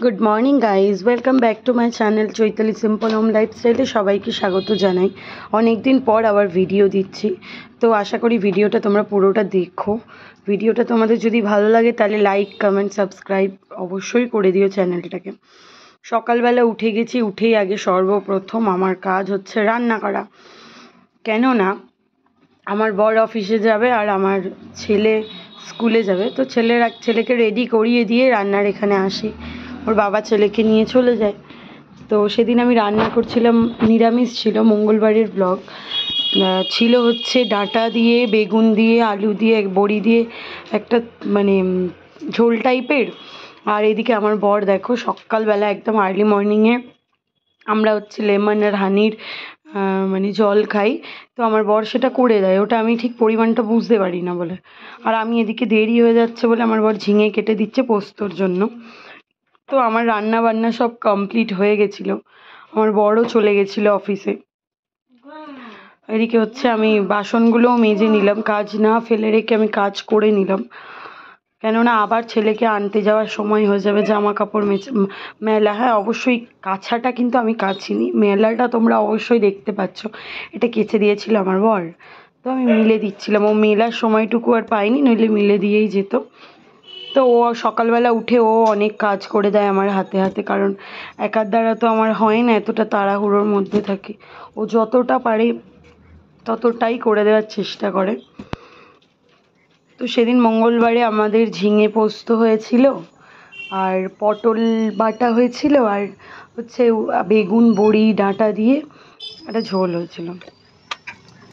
Good morning guys, welcome back to my channel Chaitali simple home লাইফস্টাইলে সবাইকে স্বাগত জানাই। অনেক দিন পর আবার ভিডিও দিচ্ছি, তো আশা করি ভিডিওটা তোমরা পুরোটা দেখো। ভিডিওটা তোমাদের যদি ভালো লাগে তাহলে লাইক, কমেন্ট, সাবস্ক্রাইব অবশ্যই করে দিও চ্যানেলটাকে। সকালবেলা উঠে গেছি, উঠেই আগে সর্বপ্রথম আমার কাজ হচ্ছে রান্না করা। কেননা আমার বর অফিসে যাবে আর আমার ছেলে স্কুলে যাবে, তো ছেলেকে রেডি করিয়ে দিয়ে রান্নার এখানে আসি। ওর বাবা ছেলেকে নিয়ে চলে যায়। তো সেদিন আমি রান্না করছিলাম, নিরামিষ ছিল, মঙ্গলবারের ব্লগ ছিল হচ্ছে ডাঁটা দিয়ে, বেগুন দিয়ে, আলু দিয়ে, বড়ি দিয়ে একটা মানে ঝোল টাইপের। আর এদিকে আমার বর দেখো সকালবেলা একদম আর্লি মর্নিংয়ে আমরা হচ্ছে লেমন আর হানির মানে জল খাই, তো আমার বর সেটা করে দেয়। ওটা আমি ঠিক পরিমাণটা বুঝতে পারি না বলে, আর আমি এদিকে দেরি হয়ে যাচ্ছে বলে আমার বর ঝিঙে কেটে দিচ্ছে পোস্তর জন্য। তো আমার রান্না বান্না সব কমপ্লিট হয়ে গেছিলো, আমার বরও চলে গেছিলো অফিসে। এদিকে হচ্ছে আমি বাসনগুলোও মেজে নিলাম, কাজ না ফেলে রেখে আমি কাজ করে নিলাম, কেননা আবার ছেলেকে আনতে যাওয়ার সময় হয়ে যাবে। জামা কাপড় মেলা, হ্যাঁ অবশ্যই কাছাটা কিন্তু আমি কাচিনি, মেলাটা তোমরা অবশ্যই দেখতে পাচ্ছ, এটা কেচে দিয়েছিল আমার বর, তো আমি মিলে দিচ্ছিলাম। ও মেলার সময়টুকু আর পাইনি, নইলে মিলে দিয়েই যেত। তো ও সকালবেলা উঠে ও অনেক কাজ করে দেয় আমার হাতে হাতে, কারণ একার দ্বারা তো আমার হয় না, এতটা তাড়াহুড়োর মধ্যে থাকি। ও যতটা পারে ততটাই করে দেওয়ার চেষ্টা করে। তো সেদিন মঙ্গলবারে আমাদের ঝিঙে পোস্ত হয়েছিল, আর পটল বাটা হয়েছিল, আর হচ্ছে বেগুন বড়ি ডাঁটা দিয়ে একটা ঝোল হয়েছিল।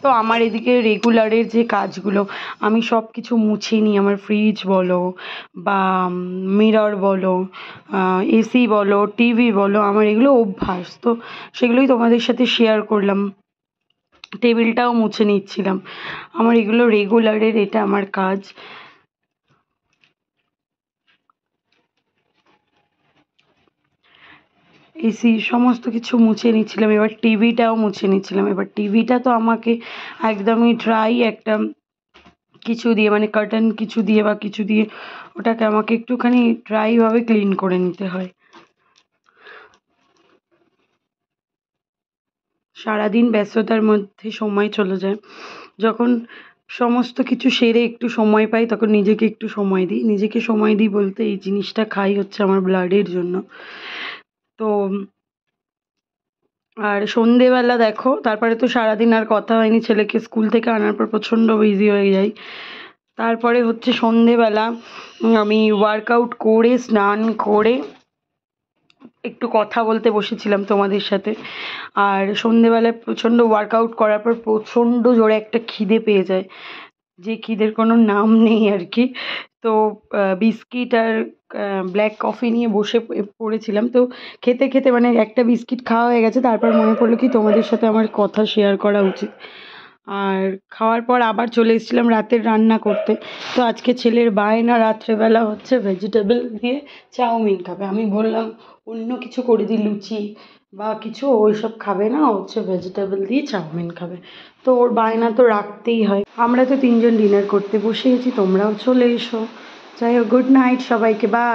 তো আমার এদিকে রেগুলারের যে কাজগুলো আমি সব কিছু মুছে নিই, আমার ফ্রিজ বলো বা মিরর বলো, এসি বলো, টিভি বলো, আমার এগুলো অভ্যাস, তো সেগুলোই তোমাদের সাথে শেয়ার করলাম। টেবিলটাও মুছে নিচ্ছিলাম, আমার এগুলো রেগুলারের, এটা আমার কাজ। এসি সমস্ত কিছু মুছে নিচ্ছিলাম, এবার টিভিটাও মুছে নিচ্ছিলাম। এবার টিভিটা তো আমাকে একদমই ড্রাই একটা কিছু দিয়ে, মানে কার্টন কিছু দিয়ে বা কিছু দিয়ে ওটাকে আমাকে একটুখানি ড্রাইভাবে ক্লিন করে নিতে হয়। সারাদিন ব্যস্ততার মধ্যে সময় চলে যায়, যখন সমস্ত কিছু সেরে একটু সময় পাই তখন নিজেকে একটু সময় দিই। নিজেকে সময় দিই বলতে এই জিনিসটা খাই হচ্ছে আমার ব্লাডের জন্য। তো আর সন্ধেবেলা দেখো, তারপরে তো সারাদিন আর কথা হয়নি, ছেলেকে স্কুল থেকে আনার পর প্রচণ্ড বিজি হয়ে যাই। তারপরে হচ্ছে সন্ধেবেলা আমি ওয়ার্কআউট করে স্নান করে একটু কথা বলতে বসেছিলাম তোমাদের সাথে। আর সন্ধেবেলায় প্রচণ্ড ওয়ার্কআউট করার পর প্রচণ্ড জোরে একটা খিদে পেয়ে যায়, যে খিদের কোনো নাম নেই আর কি। তো বিস্কিট আর ব্ল্যাক কফি নিয়ে বসে পড়েছিলাম। তো খেতে খেতে মানে একটা বিস্কিট খাওয়া হয়ে গেছে, তারপর মনে পড়লো কি তোমাদের সাথে আমার কথা শেয়ার করা উচিত। আর খাওয়ার পর আবার চলে এসেছিলাম রাতের রান্না করতে। তো আজকে ছেলের বায়না রাত্রেবেলা হচ্ছে ভেজিটেবল দিয়ে চাউমিন খাবে। আমি বললাম অন্য কিছু করে দিই, লুচি বা কিছু, ওইসব খাবে না, হচ্ছে ভেজিটেবল দিয়ে চাউমিন খাবে। তো ওর বায়না তো রাখতেই হয়। আমরা তো তিনজন ডিনার করতে বসে গেছি, তোমরাও চলে এসো। যাই হোক, গুড নাইট সবাইকে, বাই।